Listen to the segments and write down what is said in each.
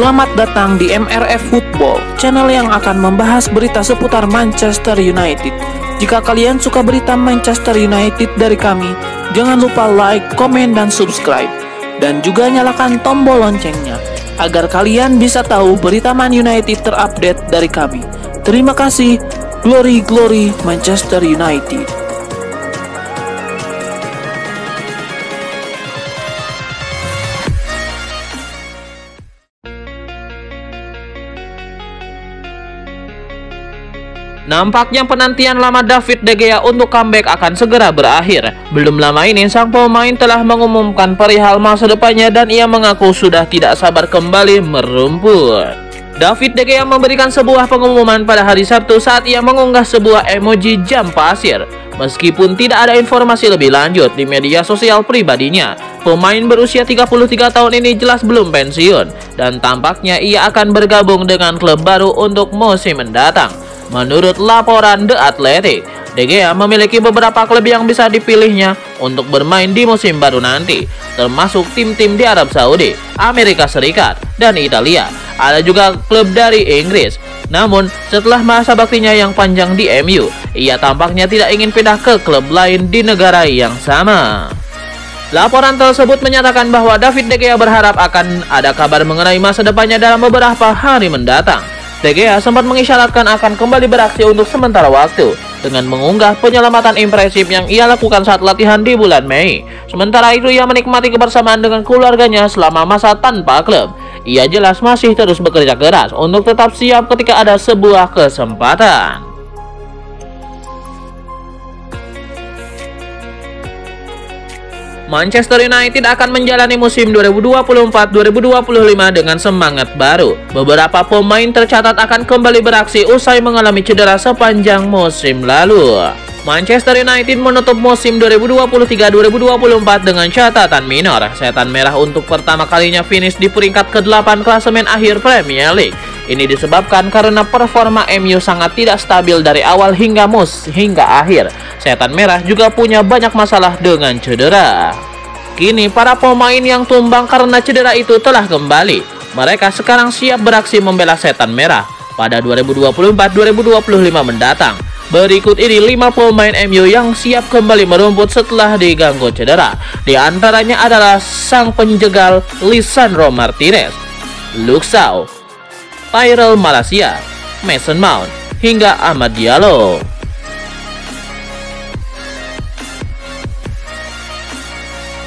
Selamat datang di MRF Football, channel yang akan membahas berita seputar Manchester United. Jika kalian suka berita Manchester United dari kami, jangan lupa like, komen, dan subscribe. Dan juga nyalakan tombol loncengnya, agar kalian bisa tahu berita Man United terupdate dari kami. Terima kasih, Glory Glory Manchester United. Nampaknya penantian lama David De Gea untuk comeback akan segera berakhir. Belum lama ini sang pemain telah mengumumkan perihal masa depannya dan ia mengaku sudah tidak sabar kembali merumput. David De Gea memberikan sebuah pengumuman pada hari Sabtu saat ia mengunggah sebuah emoji jam pasir. Meskipun tidak ada informasi lebih lanjut di media sosial pribadinya, pemain berusia 33 tahun ini jelas belum pensiun dan tampaknya ia akan bergabung dengan klub baru untuk musim mendatang. Menurut laporan The Athletic, De Gea memiliki beberapa klub yang bisa dipilihnya untuk bermain di musim baru nanti, termasuk tim-tim di Arab Saudi, Amerika Serikat, dan Italia. Ada juga klub dari Inggris. Namun, setelah masa baktinya yang panjang di MU, ia tampaknya tidak ingin pindah ke klub lain di negara yang sama. Laporan tersebut menyatakan bahwa David De Gea berharap akan ada kabar mengenai masa depannya dalam beberapa hari mendatang. De Gea sempat mengisyaratkan akan kembali beraksi untuk sementara waktu dengan mengunggah penyelamatan impresif yang ia lakukan saat latihan di bulan Mei. Sementara itu ia menikmati kebersamaan dengan keluarganya selama masa tanpa klub. Ia jelas masih terus bekerja keras untuk tetap siap ketika ada sebuah kesempatan. Manchester United akan menjalani musim 2024-2025 dengan semangat baru. Beberapa pemain tercatat akan kembali beraksi usai mengalami cedera sepanjang musim lalu. Manchester United menutup musim 2023-2024 dengan catatan minor. Setan Merah untuk pertama kalinya finish di peringkat ke-8 klasemen akhir Premier League. Ini disebabkan karena performa MU sangat tidak stabil dari awal hingga akhir. Setan Merah juga punya banyak masalah dengan cedera. Kini para pemain yang tumbang karena cedera itu telah kembali. Mereka sekarang siap beraksi membela Setan Merah pada 2024-2025 mendatang. Berikut ini 5 pemain MU yang siap kembali merumput setelah diganggu cedera. Di antaranya adalah sang penjegal Lisandro Martinez, Luke Shaw, Tyrell Malacia, Mason Mount, hingga Amad Diallo.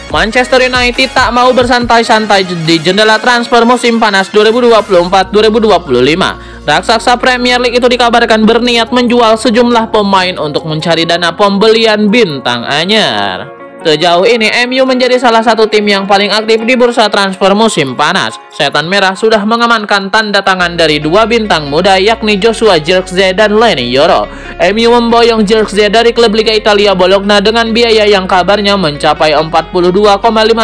Manchester United tak mau bersantai-santai di jendela transfer musim panas 2024-2025. Raksasa Premier League itu dikabarkan berniat menjual sejumlah pemain untuk mencari dana pembelian bintang anyar. Sejauh ini MU menjadi salah satu tim yang paling aktif di bursa transfer musim panas. Setan Merah sudah mengamankan tanda tangan dari 2 bintang muda yakni Joshua Zirkzee dan Leny Yoro. MU memboyong Zirkzee dari klub Liga Italia Bologna dengan biaya yang kabarnya mencapai 42,5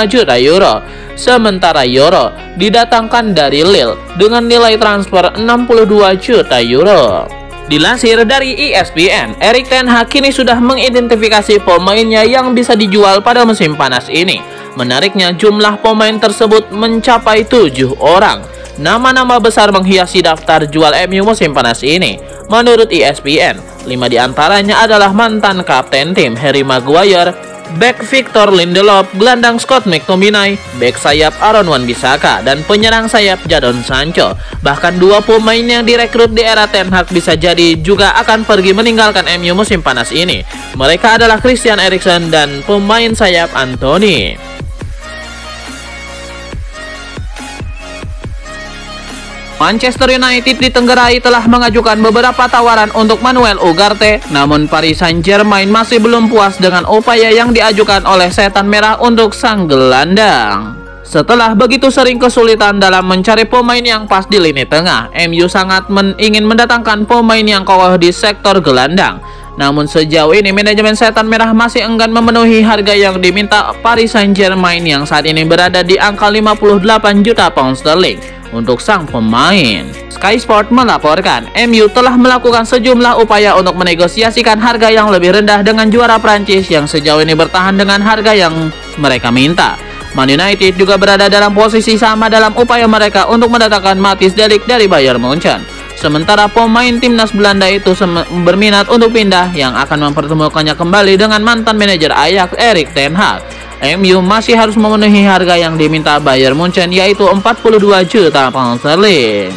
juta euro. Sementara Yoro didatangkan dari Lille dengan nilai transfer 62 juta euro. Dilansir dari ESPN, Erik ten Hag kini sudah mengidentifikasi pemainnya yang bisa dijual pada musim panas ini. Menariknya, jumlah pemain tersebut mencapai 7 orang. Nama-nama besar menghiasi daftar jual MU musim panas ini. Menurut ESPN, 5 diantaranya adalah mantan kapten tim Harry Maguire, bek Victor Lindelof, gelandang Scott McTominay, bek sayap Aaron Wan-Bissaka, dan penyerang sayap Jadon Sancho. Bahkan 2 pemain yang direkrut di era Ten Hag bisa jadi juga akan pergi meninggalkan MU musim panas ini. Mereka adalah Christian Eriksen dan pemain sayap Anthony. Manchester United ditenggerai telah mengajukan beberapa tawaran untuk Manuel Ugarte, namun Paris Saint-Germain masih belum puas dengan upaya yang diajukan oleh Setan Merah untuk sang gelandang. Setelah begitu sering kesulitan dalam mencari pemain yang pas di lini tengah, MU sangat ingin mendatangkan pemain yang kokoh di sektor gelandang. Namun sejauh ini manajemen Setan Merah masih enggan memenuhi harga yang diminta Paris Saint-Germain yang saat ini berada di angka 58 juta pound sterling untuk sang pemain. Sky Sport melaporkan, MU telah melakukan sejumlah upaya untuk menegosiasikan harga yang lebih rendah dengan juara Prancis yang sejauh ini bertahan dengan harga yang mereka minta. Man United juga berada dalam posisi sama dalam upaya mereka untuk mendatangkan Matthijs de Ligt dari Bayern Munchen. Sementara pemain timnas Belanda itu berminat untuk pindah yang akan mempertemukannya kembali dengan mantan manajer Ajax Erik ten Hag. MU masih harus memenuhi harga yang diminta Bayern Munchen, yaitu 42 juta pound sterling.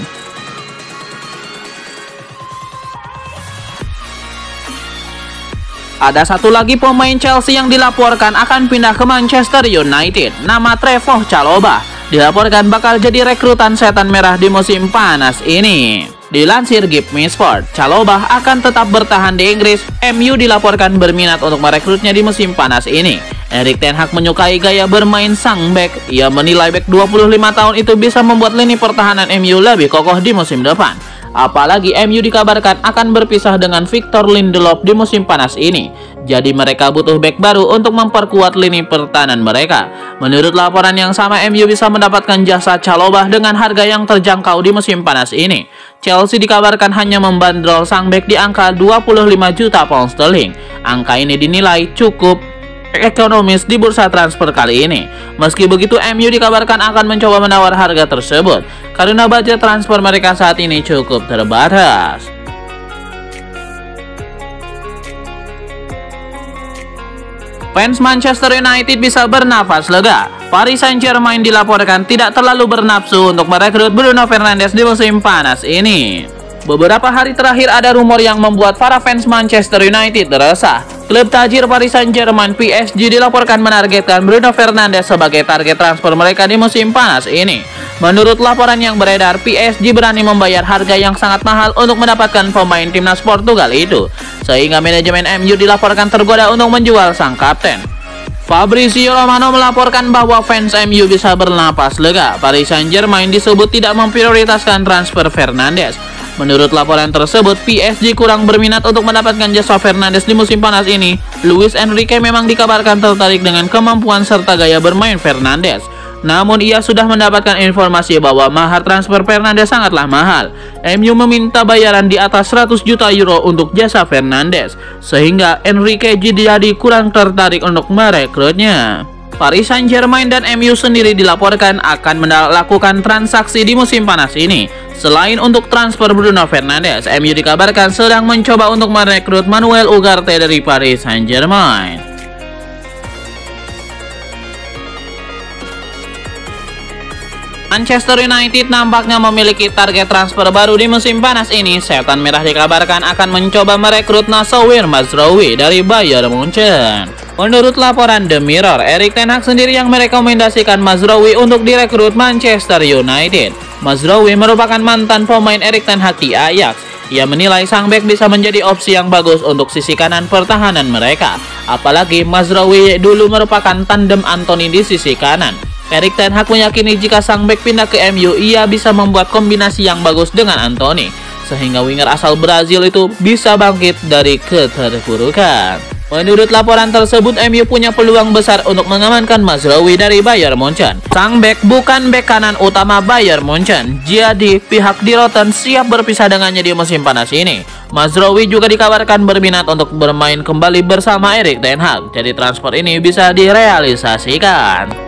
Ada satu lagi pemain Chelsea yang dilaporkan akan pindah ke Manchester United. Nama Trevoh Chalobah dilaporkan bakal jadi rekrutan setan merah di musim panas ini. Dilansir Gibb Me Sport, Chalobah akan tetap bertahan di Inggris. MU dilaporkan berminat untuk merekrutnya di musim panas ini. Erik ten Hag menyukai gaya bermain sang bek. Ia menilai bek 25 tahun itu bisa membuat lini pertahanan MU lebih kokoh di musim depan. Apalagi MU dikabarkan akan berpisah dengan Victor Lindelof di musim panas ini. Jadi mereka butuh bek baru untuk memperkuat lini pertahanan mereka. Menurut laporan yang sama, MU bisa mendapatkan jasa Chalobah dengan harga yang terjangkau di musim panas ini. Chelsea dikabarkan hanya membandrol sang bek di angka 25 juta pound sterling. Angka ini dinilai cukup ekonomis di bursa transfer kali ini. Meski begitu, MU dikabarkan akan mencoba menawar harga tersebut karena budget transfer mereka saat ini cukup terbatas. Fans Manchester United bisa bernafas lega. Paris Saint-Germain dilaporkan tidak terlalu bernafsu untuk merekrut Bruno Fernandes di musim panas ini. Beberapa hari terakhir ada rumor yang membuat para fans Manchester United resah. Klub tajir Paris Saint-Germain PSG dilaporkan menargetkan Bruno Fernandes sebagai target transfer mereka di musim panas ini. Menurut laporan yang beredar, PSG berani membayar harga yang sangat mahal untuk mendapatkan pemain timnas Portugal itu, sehingga manajemen MU dilaporkan tergoda untuk menjual sang kapten. Fabrizio Romano melaporkan bahwa fans MU bisa bernapas lega. Paris Saint-Germain disebut tidak memprioritaskan transfer Fernandes. Menurut laporan tersebut, PSG kurang berminat untuk mendapatkan jasa Fernandes di musim panas ini. Luis Enrique memang dikabarkan tertarik dengan kemampuan serta gaya bermain Fernandes. Namun ia sudah mendapatkan informasi bahwa mahar transfer Fernandes sangatlah mahal. MU meminta bayaran di atas 100 juta euro untuk jasa Fernandes, sehingga Enrique jadi kurang tertarik untuk merekrutnya. Paris Saint-Germain dan MU sendiri dilaporkan akan melakukan transaksi di musim panas ini. Selain untuk transfer Bruno Fernandes, MU dikabarkan sedang mencoba untuk merekrut Manuel Ugarte dari Paris Saint-Germain. Manchester United nampaknya memiliki target transfer baru di musim panas ini. Setan Merah dikabarkan akan mencoba merekrut Noussair Mazraoui dari Bayern Munchen. Menurut laporan The Mirror, Erik ten Hag sendiri yang merekomendasikan Mazraoui untuk direkrut Manchester United. Mazraoui merupakan mantan pemain Erik ten Hag di Ajax. Ia menilai sang bek bisa menjadi opsi yang bagus untuk sisi kanan pertahanan mereka. Apalagi Mazraoui dulu merupakan tandem Anthony di sisi kanan. Erik ten Hag meyakini jika sang bek pindah ke MU, ia bisa membuat kombinasi yang bagus dengan Anthony, sehingga winger asal Brazil itu bisa bangkit dari keterpurukan. Menurut laporan tersebut, MU punya peluang besar untuk mengamankan Mazraoui dari Bayern Munchen. Sang bek bukan bek kanan utama Bayern Munchen, jadi pihak di Rotten siap berpisah dengannya di musim panas ini. Mazraoui juga dikabarkan berminat untuk bermain kembali bersama Erik ten Hag, jadi transfer ini bisa direalisasikan.